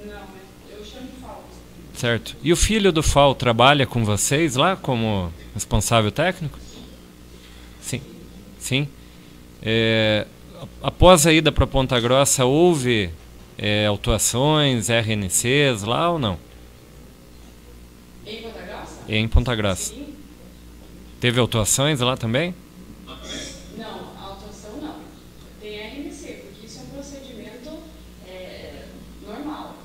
Não, eu chamo de FAO. Certo. E o filho do FAO trabalha com vocês lá como responsável técnico? Sim. Sim. Após a ida para Ponta Grossa, houve autuações, RNCs lá ou não? Em Ponta Grossa? Em Ponta Grossa. Sim. Teve autuações lá também? Não, a autuação não. Tem RNC, porque isso é um procedimento normal.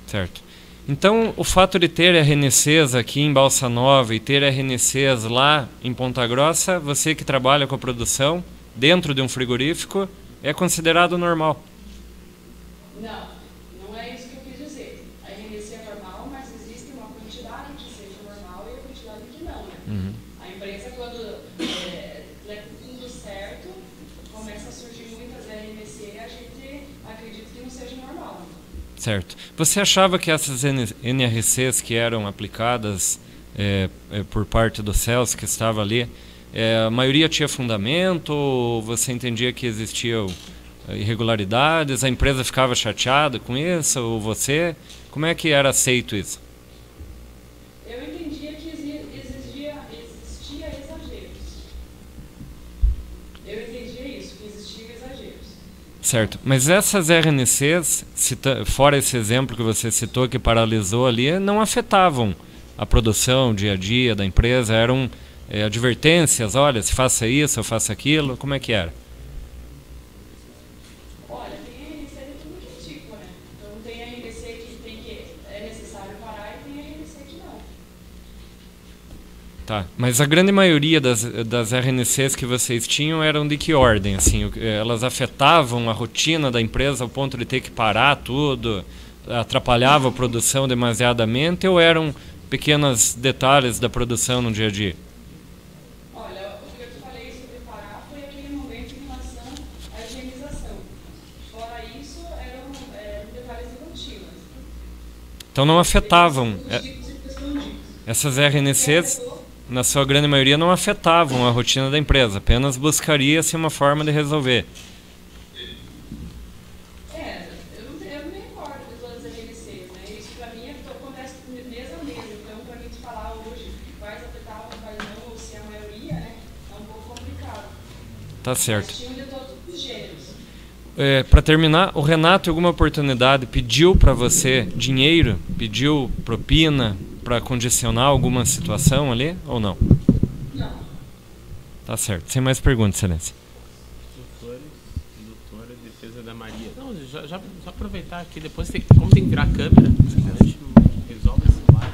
Certo. Então, o fato de ter RNCs aqui em Balsa Nova e ter RNCs lá em Ponta Grossa, você que trabalha com a produção dentro de um frigorífico, é considerado normal? Não, não é isso que eu quis dizer. A RNC é normal, mas existe uma quantidade que seja normal e a quantidade que não, né? Uhum. A imprensa, quando leva tudo certo, começa a surgir muitas RNC e a gente acredita que não seja normal. Certo. Você achava que essas NRCs que eram aplicadas por parte do Celso, que estava ali, a maioria tinha fundamento, ou você entendia que existiam irregularidades, a empresa ficava chateada com isso, ou você? Como é que era aceito isso? Eu entendia que existia exageros. Eu entendia isso, que existiam exageros. Certo, mas essas RNCs, fora esse exemplo que você citou que paralisou ali, não afetavam a produção, o dia a dia da empresa, eram advertências, olha, se faça isso ou faça aquilo, como é que era? Olha, tem RNC de tudo que é tipo, né? Então tem RNC que é necessário parar e tem RNC que não. Tá, mas a grande maioria das RNCs que vocês tinham eram de que ordem? Assim, elas afetavam a rotina da empresa ao ponto de ter que parar tudo, atrapalhava a produção demasiadamente, ou eram pequenos detalhes da produção no dia a dia? Olha, o que eu te falei sobre parar foi aquele momento em relação à higienização. Fora isso, eram detalhes de rotina. Então não afetavam. Essas RNCs, na sua grande maioria, não afetavam a rotina da empresa, apenas buscaria-se uma forma de resolver. Eu não me recordo de todas as RNCs, né? Isso para mim acontece mês a mês, então para mim te falar hoje quais afetavam, quais não, ou se a maioria, né, é um pouco complicado. Tá certo. Mas tinham de todos os gêneros. Para terminar, o Renato, em alguma oportunidade, pediu para você dinheiro, pediu propina para condicionar alguma situação ali, ou não? Não. Tá certo. Sem mais perguntas, Excelência. Doutora, defesa da Maria. Não, já só aproveitar aqui, depois como tem que virar a câmera, a gente resolve esse lado.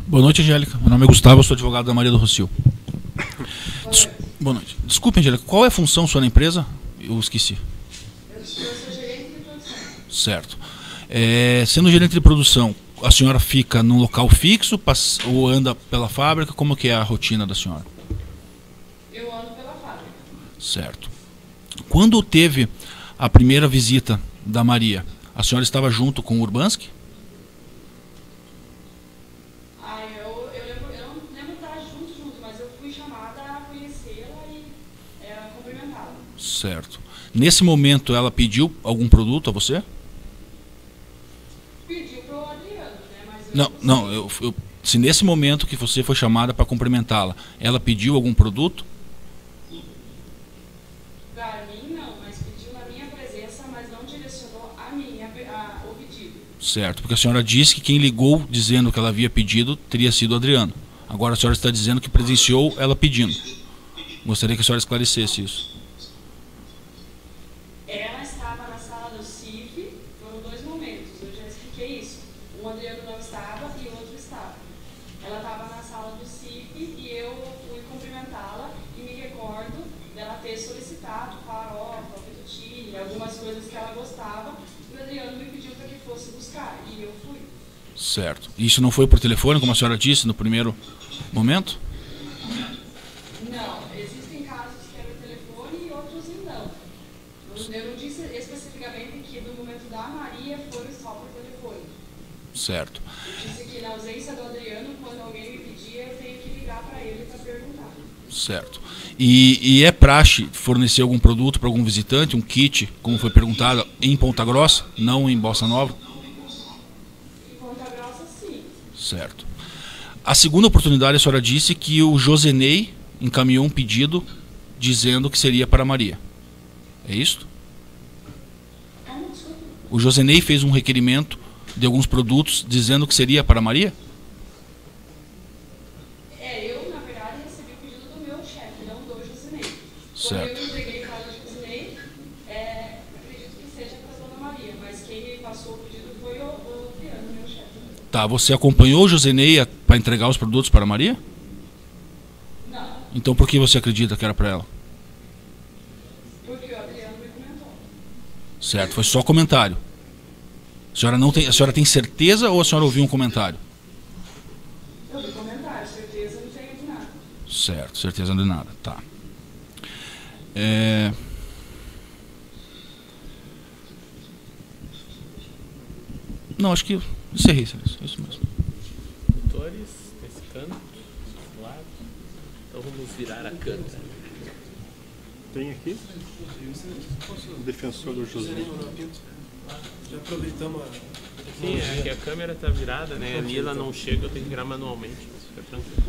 Boa noite, Angélica. Meu nome é Gustavo, eu sou advogado da Maria do Rocio. Boa noite. Desculpe, Angélica, qual é a função sua na empresa? Eu esqueci. Eu sou gerente de produção. Certo. Sendo gerente de produção, a senhora fica num local fixo ou anda pela fábrica? Como que é a rotina da senhora? Eu ando pela fábrica. Certo. Quando teve a primeira visita da Maria, a senhora estava junto com o Urbanski? Eu não lembro de estar junto, mas eu fui chamada a conhecê-la e cumprimentá-la. Certo. Nesse momento ela pediu algum produto a você? Pediu para o Adriano, né? Mas Não, se nesse momento que você foi chamada para cumprimentá-la, ela pediu algum produto? Para mim não, mas pediu na minha presença, mas não direcionou o pedido. Certo, porque a senhora disse que quem ligou dizendo que ela havia pedido teria sido o Adriano. Agora a senhora está dizendo que presenciou ela pedindo. Gostaria que a senhora esclarecesse isso. Ela estava na sala do CIF, foram 2 momentos, eu já expliquei isso. Um Adriano não estava e o outro estava. Ela estava na sala do CIF e eu fui cumprimentá-la e me recordo dela ter solicitado farofa, fettuccine, algumas coisas que ela gostava, e o Adriano me pediu para que fosse buscar, e eu fui. Certo. Isso não foi por telefone, como a senhora disse no primeiro momento? Não, existem casos que é por telefone e outros não. Eu não disse especificamente que no momento da Maria foi só por telefone. Certo. Eu disse que na ausência do Adriano, quando alguém me pedia, eu tenho que ligar para ele para perguntar. Certo. E é praxe fornecer algum produto para algum visitante, um kit, como foi perguntado, em Ponta Grossa, não em Bossa Nova? Certo. A segunda oportunidade, a senhora disse que o Josenei encaminhou um pedido dizendo que seria para Maria. É isso? O Josenei fez um requerimento de alguns produtos dizendo que seria para Maria? Eu, na verdade, recebi o pedido do meu chefe, não do Josenei. Certo. Quando eu entreguei para o Josenei, acredito que seja para a Dona Maria, mas quem me passou o pedido foi o Adriano, meu chefe. Tá, você acompanhou o Josenei para entregar os produtos para Maria? Não. Então por que você acredita que era para ela? Porque o Adriano me comentou. Certo, foi só comentário. A senhora tem certeza ou a senhora ouviu um comentário? Eu vi comentário, certeza não tenho de nada. Certo, certeza de nada, tá. Não, acho que encerrei, é isso mesmo. Motores, nesse canto, desse lado. Então vamos virar a câmera. Tem aqui o defensor do José. Já aproveitamos Sim, é que a câmera está virada, né? Ali ela não chega, eu tenho que virar manualmente. Mas fica tranquilo.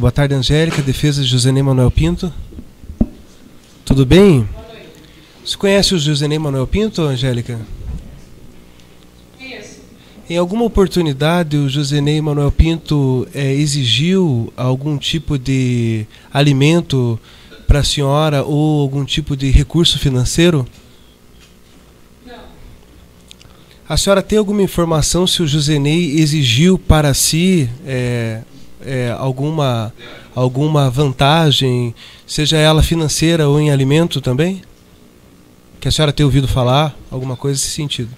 Boa tarde, Angélica, defesa de Josenei Manuel Pinto. Tudo bem? Você conhece o Josenei Manuel Pinto, Angélica? Isso. Em alguma oportunidade o Josenei Manuel Pinto exigiu algum tipo de alimento para a senhora ou algum tipo de recurso financeiro? Não. A senhora tem alguma informação se o Josenei exigiu para si alguma vantagem, seja ela financeira ou em alimento também? Que a senhora tenha ouvido falar, alguma coisa nesse sentido.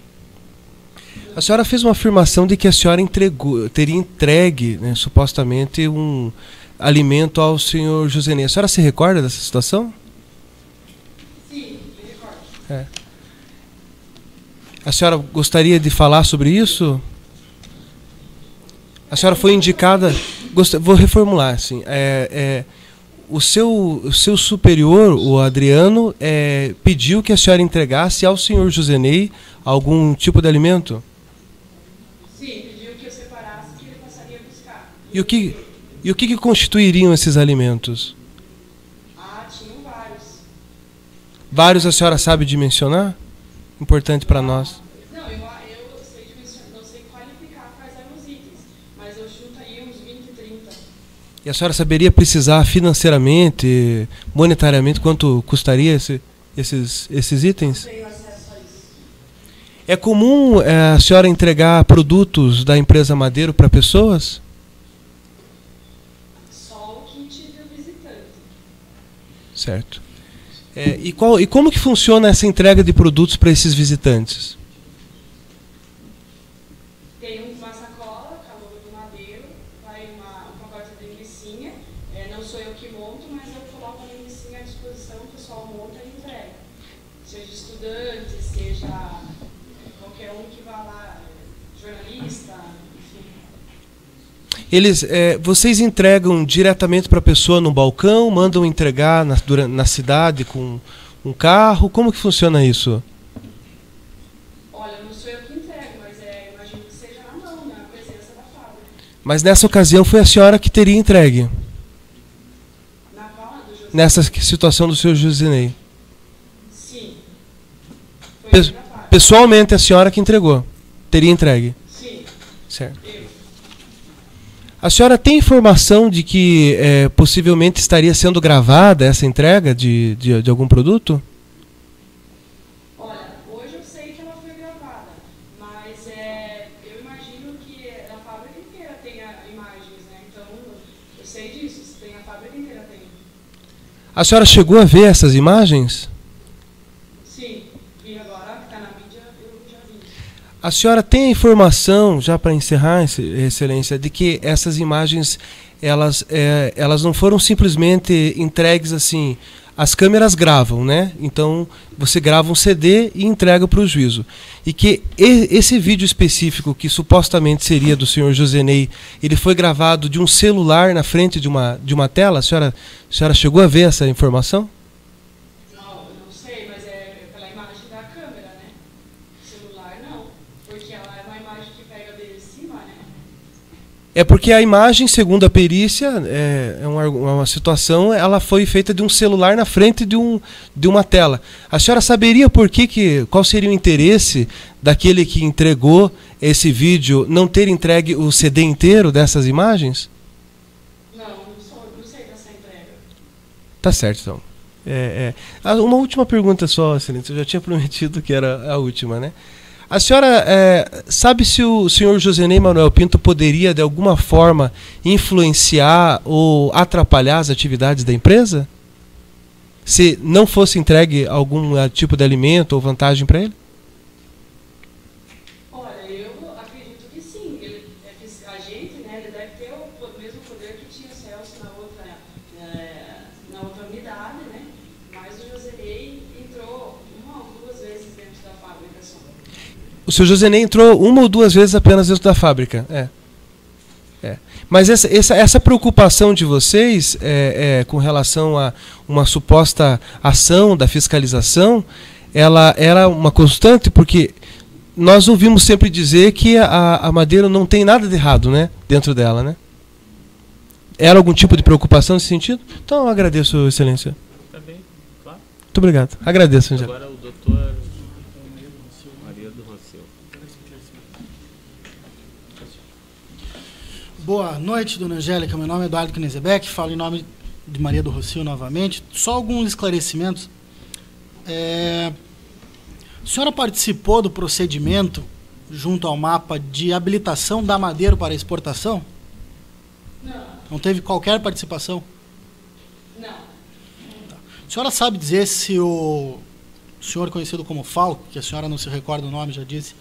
A senhora fez uma afirmação de que a senhora teria entregue, né, supostamente, um alimento ao senhor Josenei. A senhora se recorda dessa situação? Sim, me recordo. A senhora gostaria de falar sobre isso? A senhora foi indicada... Vou reformular, assim. O seu superior, o Adriano, pediu que a senhora entregasse ao senhor Josenei algum tipo de alimento? Sim, pediu que eu separasse, que ele passaria a buscar. E o que constituiriam esses alimentos? Tinham vários. Vários a senhora sabe dimensionar? Importante para nós. Não, eu sei dimensionar, não sei qualificar quais eram os itens, mas eu chuto aí uns 20, 30. E a senhora saberia precisar financeiramente, monetariamente, quanto custaria esses itens? Tenho acesso a isso. É comum a senhora entregar produtos da empresa Madeiro para pessoas? Só o kit do visitante. Certo. E como que funciona essa entrega de produtos para esses visitantes? Tem uma sacola, calor do Madeiro, vai um pacote de linguicinha. Não sou eu que monto, mas eu coloco a linguicinha à disposição, o pessoal monta e entrega. Seja estudante, seja qualquer um que vá lá, jornalista, enfim. Vocês entregam diretamente para a pessoa no balcão, mandam entregar na cidade com um carro? Como que funciona isso? Olha, não sou eu que entrego, mas imagino que seja na mão, na presença da fábrica. Mas nessa ocasião foi a senhora que teria entregue? Na qual do José? Nessa situação do senhor Josenei? Sim. Foi da fábrica. Pessoalmente a senhora que entregou? Teria entregue? Sim, Certo. eu. A senhora tem informação de que possivelmente estaria sendo gravada essa entrega de algum produto? Olha, hoje eu sei que ela foi gravada, mas eu imagino que a fábrica inteira tenha imagens, né? Então, eu sei disso, se tem a fábrica inteira tem. A senhora chegou a ver essas imagens? Sim, e agora que está na mídia, eu já vi. A senhora tem a informação, já para encerrar, Excelência, de que essas imagens elas não foram simplesmente entregues assim. As câmeras gravam, né? Então você grava um CD e entrega para o juízo. E que esse vídeo específico, que supostamente seria do senhor Josenei, ele foi gravado de um celular na frente de uma tela? A senhora chegou a ver essa informação? Não sei, mas é pela imagem da câmera, né? Celular não. Porque ela é uma imagem que pega bem em cima, né? É porque a imagem, segundo a perícia, é uma situação, ela foi feita de um celular na frente de uma tela. A senhora saberia qual seria o interesse daquele que entregou esse vídeo não ter entregue o CD inteiro dessas imagens? Não sei dessa entrega. Tá certo, então. Uma última pergunta só, excelência. Eu já tinha prometido que era a última, né? A senhora sabe se o senhor Josenei Manuel Pinto poderia, de alguma forma, influenciar ou atrapalhar as atividades da empresa? Se não fosse entregue algum tipo de alimento ou vantagem para ele? Olha, eu acredito que sim. Ele é agente, né? Ele deve ter o mesmo poder que tinha o Celso na outra unidade, né? Mas o Josenei entrou 1 ou 2 vezes dentro da fábrica só. O senhor Josenei entrou 1 ou 2 vezes apenas dentro da fábrica. Mas essa preocupação de vocês com relação a uma suposta ação da fiscalização, ela era uma constante, porque nós ouvimos sempre dizer que a Madeiro não tem nada de errado, né, dentro dela, né? Era algum tipo de preocupação nesse sentido? Então eu agradeço, excelência. Tá bem, claro. Muito obrigado. Agradeço, Angela. Agora o doutor Maria do Rossel. Boa noite, dona Angélica. Meu nome é Eduardo Knezebeck, falo em nome de Maria do Rossel novamente. Só alguns esclarecimentos. A senhora participou do procedimento junto ao mapa de habilitação da Madeiro para exportação? Não. Não teve qualquer participação? Não. Tá. A senhora sabe dizer se o senhor conhecido como Falco, que a senhora não se recorda o nome, já disse,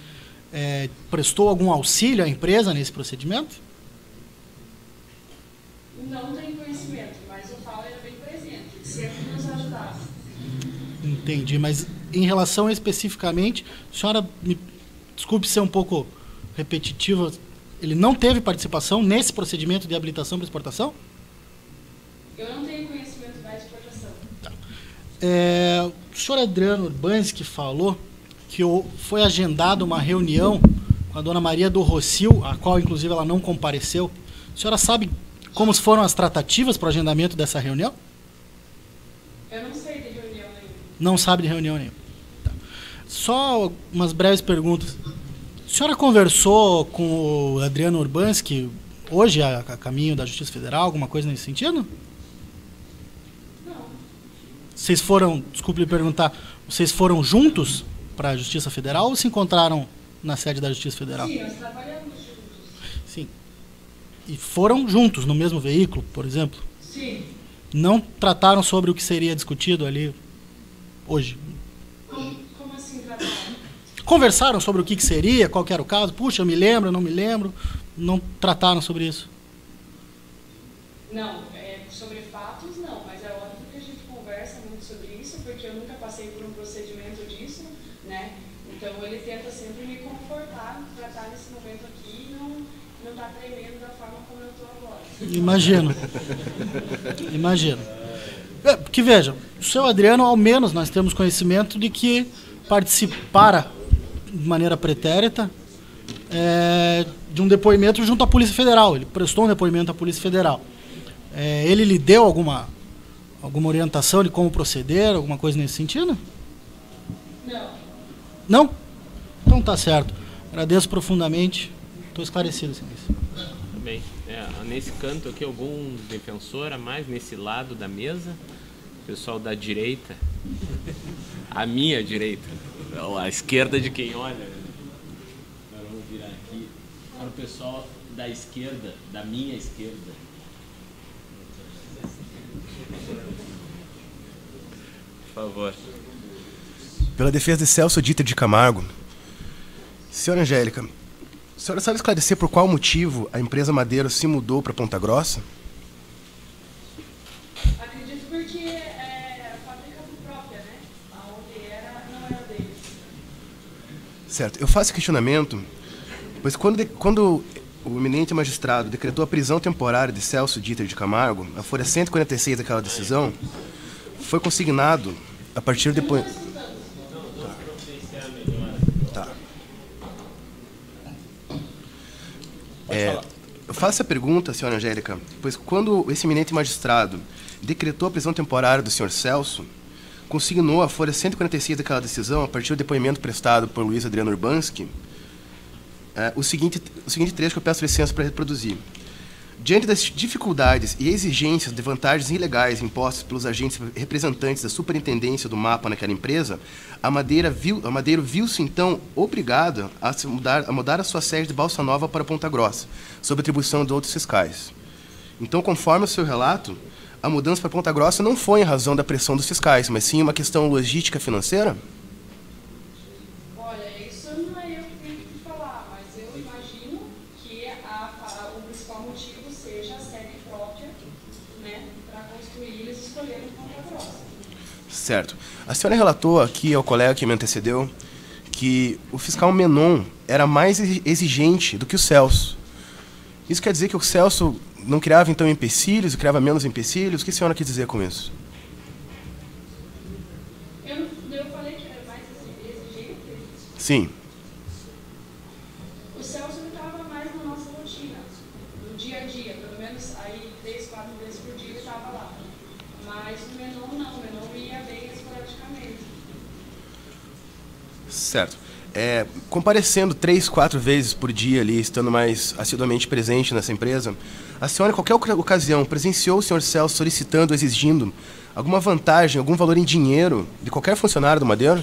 prestou algum auxílio à empresa nesse procedimento? Não tenho conhecimento, mas o Paulo era bem presente, sempre nos ajudava. Entendi, mas em relação especificamente, a senhora, desculpe ser um pouco repetitiva, ele não teve participação nesse procedimento de habilitação para exportação? Eu não tenho conhecimento da exportação. Tá. O senhor Adriano Urbanski falou que foi agendada uma reunião com a dona Maria do Rossel, a qual inclusive ela não compareceu. A senhora sabe como foram as tratativas para o agendamento dessa reunião? Eu não sei de reunião nenhuma. Não sabe de reunião nenhuma. Tá. Só umas breves perguntas. A senhora conversou com o Adriano Urbanski hoje, a caminho da Justiça Federal, alguma coisa nesse sentido? Não. Vocês foram, desculpe lhe perguntar, vocês foram juntos para a Justiça Federal ou se encontraram na sede da Justiça Federal? Sim, nós trabalhamos juntos. Sim. E foram juntos no mesmo veículo, por exemplo? Sim. Não trataram sobre o que seria discutido ali hoje? Como assim trataram? Conversaram sobre o que seria, qual que era o caso? Puxa, eu me lembro, não me lembro. Não trataram sobre isso? Não, sobre fatos não, mas é óbvio que a gente conversa muito sobre isso, porque eu nunca passei por um procedimento disso, né? Então ele tenta sempre me confortar para estar nesse momento aqui e não estar tremendo da forma como eu estou agora. Imagino. Imagino. Porque veja, o seu Adriano, ao menos nós temos conhecimento de que participara de maneira pretérita de um depoimento junto à Polícia Federal. Ele prestou um depoimento à Polícia Federal. Ele lhe deu alguma orientação de como proceder, alguma coisa nesse sentido? Não. Não? Então tá certo. Agradeço profundamente. Estou esclarecido, senhor. Bem, nesse canto aqui, algum defensor a mais nesse lado da mesa? Pessoal da direita. A minha direita. Não, a esquerda de quem olha. Agora vamos virar aqui. Para o pessoal da esquerda, da minha esquerda. Por favor. Pela defesa de Celso Dieter de Camargo. Senhora Angélica, a senhora sabe esclarecer por qual motivo a empresa Madeiro se mudou para Ponta Grossa? Acredito porque é a fábrica própria, né? Aonde era, não era deles. Certo. Eu faço questionamento, pois quando o eminente magistrado decretou a prisão temporária de Celso Dieter de Camargo, a folha 146 daquela decisão, foi consignado a partir do depoimento. Tá. Eu faço essa pergunta, senhora Angélica, pois quando esse eminente magistrado decretou a prisão temporária do senhor Celso, consignou a folha 146 daquela decisão, a partir do depoimento prestado por Luiz Adriano Urbanski, o seguinte trecho que eu peço licença para reproduzir. Diante das dificuldades e exigências de vantagens ilegais impostas pelos agentes representantes da superintendência do mapa naquela empresa, a Madeiro viu-se, então, obrigada a mudar a sua sede de Balsa Nova para Ponta Grossa, sob atribuição de outros fiscais. Então, conforme o seu relato, a mudança para Ponta Grossa não foi em razão da pressão dos fiscais, mas sim uma questão logística financeira? Olha, isso não é eu que tenho que falar, mas eu imagino que o principal motivo seja a sede própria, né, para construir, eles escolheram Ponta Grossa. Certo. A senhora relatou aqui ao colega que me antecedeu que o fiscal Menon era mais exigente do que o Celso. Isso quer dizer que o Celso não criava, então, empecilhos, criava menos empecilhos? O que a senhora quis dizer com isso? Eu falei que era mais exigente? Sim. O Celso estava mais na nossa rotina, no dia a dia, pelo menos aí 3, 4 vezes por dia ele estava lá. Mas o Menon não, o Menon ia bem esporadicamente. Certo. Comparecendo 3, 4 vezes por dia ali, estando mais assiduamente presente nessa empresa, a senhora, em qualquer ocasião, presenciou o senhor Celso solicitando, exigindo alguma vantagem, algum valor em dinheiro de qualquer funcionário do Madeiro?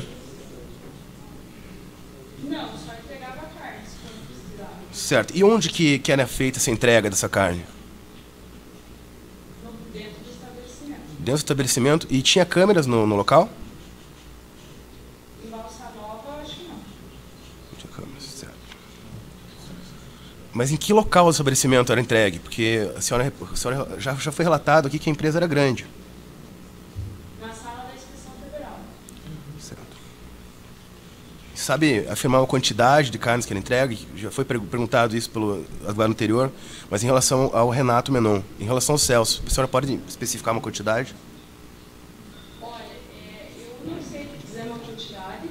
Não, só entregava carnes quando precisava. Certo. E onde que era feita essa entrega dessa carne? Dentro do estabelecimento. Dentro do estabelecimento? E tinha câmeras no local? Em Balsa Nova, acho que não. Não tinha câmeras, certo. Mas em que local o estabelecimento era entregue? Porque a senhora já foi relatado aqui que a empresa era grande. Na sala da Inspeção Federal. Certo. Sabe afirmar uma quantidade de carnes que era entregue? Já foi perguntado isso pelo advogado anterior, mas em relação ao Renato Menon. Em relação ao Celso, a senhora pode especificar uma quantidade? Olha, eu não sei dizer uma quantidade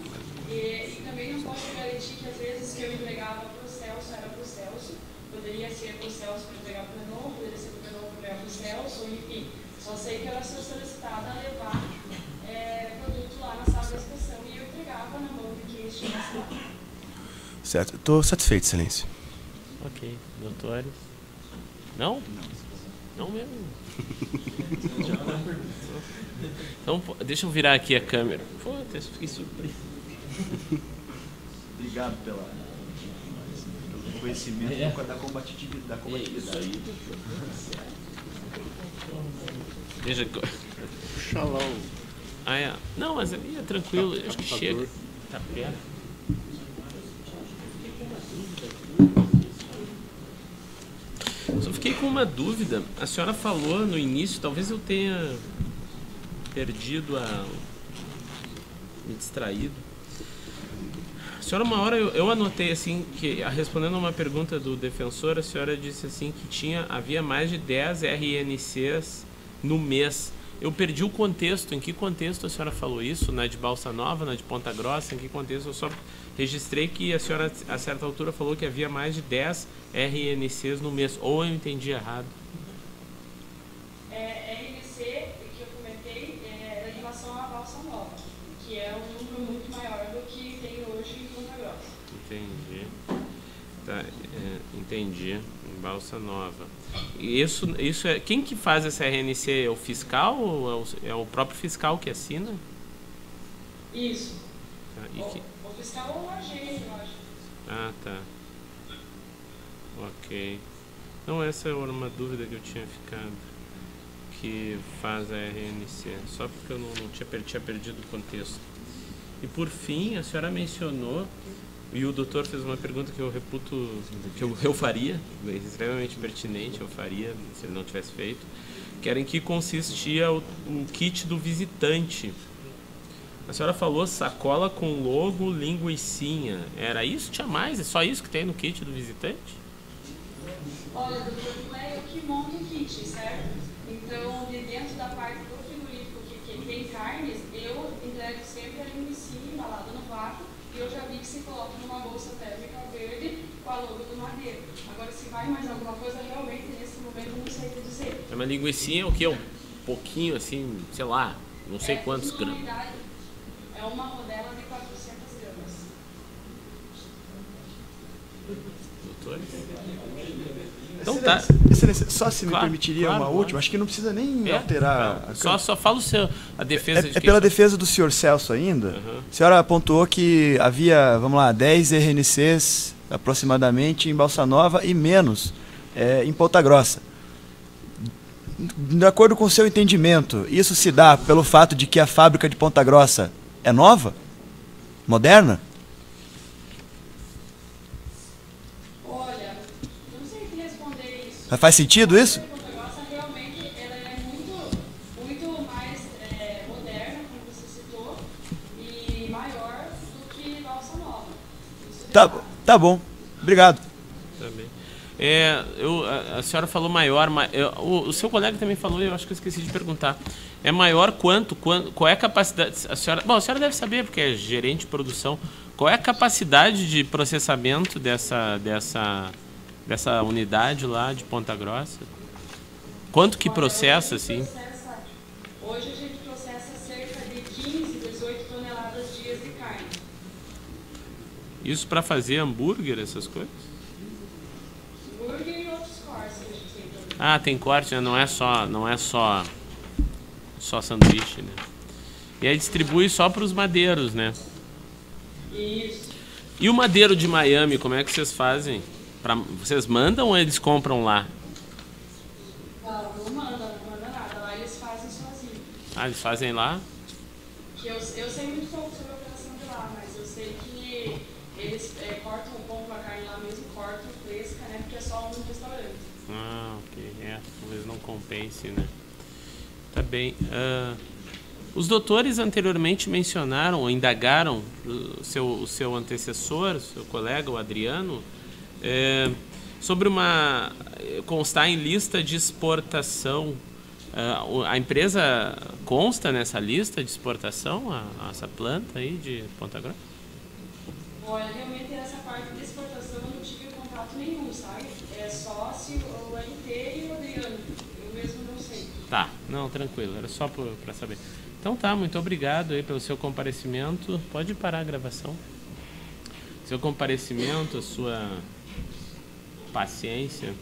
e também não posso garantir que às vezes que eu entregava para o Celso era para o Celso. Poderia ser para o Celso para entregar para o Menon, poderia ser para o Menon para entregar para o Celso, enfim. Só sei que eu era solicitada a levar produto lá na sala da inspeção e eu entregava na mão de quem estivesse lá. Certo. Estou satisfeito, excelência. Ok. Doutores? Não? Não mesmo. Então, deixa eu virar aqui a câmera. Pô, eu fiquei surpreso. Obrigado pelo conhecimento da combatividade. Deixa eu... Xalão. Não, mas ali é tranquilo, acho que chega. Tá perto. Só fiquei com uma dúvida. A senhora falou no início, talvez eu tenha perdido me distraído. A senhora, uma hora eu anotei assim, que respondendo a uma pergunta do defensor, a senhora disse assim que havia mais de 10 RNCs no mês. Eu perdi o contexto. Em que contexto a senhora falou isso? Na de Balsa Nova, na de Ponta Grossa? Em que contexto? Eu só registrei que a senhora, a certa altura, falou que havia mais de 10 RNCs no mês. Ou eu entendi errado? RNC, que eu comentei, era em relação à Balsa Nova, que é um número muito maior do que tem hoje em Ponta Grossa. Entendi. Tá, entendi. Em Balsa Nova. E isso é... Quem que faz essa RNC? É o fiscal ou é o próprio fiscal que assina? Isso. Tá, O fiscal ou o agente, eu acho. Ah, tá. Ok. Não, essa era uma dúvida que eu tinha ficado. Que faz a RNC. Só porque eu não tinha perdido o contexto. E por fim, a senhora mencionou, e o doutor fez uma pergunta que eu reputo, que eu faria, extremamente pertinente, eu faria, se ele não tivesse feito, que era em que consistia o kit do visitante. A senhora falou sacola com logo, linguicinha. Era isso? Tinha mais? É só isso que tem no kit do visitante? Olha, doutor, não é eu que monto o kit, certo? Então, de dentro da parte do frigorífico que tem carnes, eu entrego sempre a linguicinha embalada no vácuo e eu já vi que se coloca numa bolsa térmica verde com a logo do Madeiro. Agora, se vai mais alguma coisa, realmente, nesse momento, eu não sei o que dizer. É uma linguicinha é o quê? Um pouquinho, assim, sei lá, não sei quantos gramas. É uma rodela de 400 gramas. Doutores? Então tá. Excelência, só se me Claro, permitiria claro, uma claro. última, acho que não precisa nem alterar. Só fala a defesa de É quem pela só- defesa do senhor Celso ainda. Uhum. A senhora apontou que havia, vamos lá, 10 RNCs aproximadamente em Balsa Nova e menos em Ponta Grossa. De acordo com o seu entendimento, isso se dá pelo fato de que a fábrica de Ponta Grossa é nova? Moderna? Olha, não sei o que responder isso. Mas faz sentido isso? Ponta Grossa realmente ela é muito mais moderna, como você citou, e maior do que Balsa Nova. Isso Tá bom. Obrigado. Também. A senhora falou maior, o seu colega também falou, eu acho que eu esqueci de perguntar. É maior quanto? Qual é a capacidade? A senhora deve saber, porque é gerente de produção. Qual é a capacidade de processamento dessa unidade lá de Ponta Grossa? Quanto que processa, assim? Hoje a gente processa cerca de 15, 18 toneladas dias de carne. Isso para fazer hambúrguer, essas coisas? Hambúrguer e outros cortes que a gente tem também. Ah, tem corte, né? Não é só sanduíche, né? E aí distribui só para os madeiros, né? Isso. E o madeiro de Miami, como é que vocês fazem? Vocês mandam ou eles compram lá? Não manda nada. Lá eles fazem sozinhos. Ah, eles fazem lá? Que eu sei muito pouco sobre a operação de lá, mas eu sei que eles compram a carne lá mesmo, cortam fresca, né? Porque é só um restaurante. Ah, ok. Talvez não compense, né? Tá bem. Os doutores anteriormente mencionaram ou indagaram o seu antecessor, seu colega, o Adriano, sobre constar em lista de exportação. A empresa consta nessa lista de exportação, essa planta aí de Ponta Grossa? Olha, realmente essa parte de exportação eu não tive contato nenhum, sabe? É só se o LT e o Adriano. Eu mesmo não sei. Tá, não, tranquilo, era só para saber. Então tá, muito obrigado aí pelo seu comparecimento. Pode parar a gravação. Seu comparecimento, a sua paciência.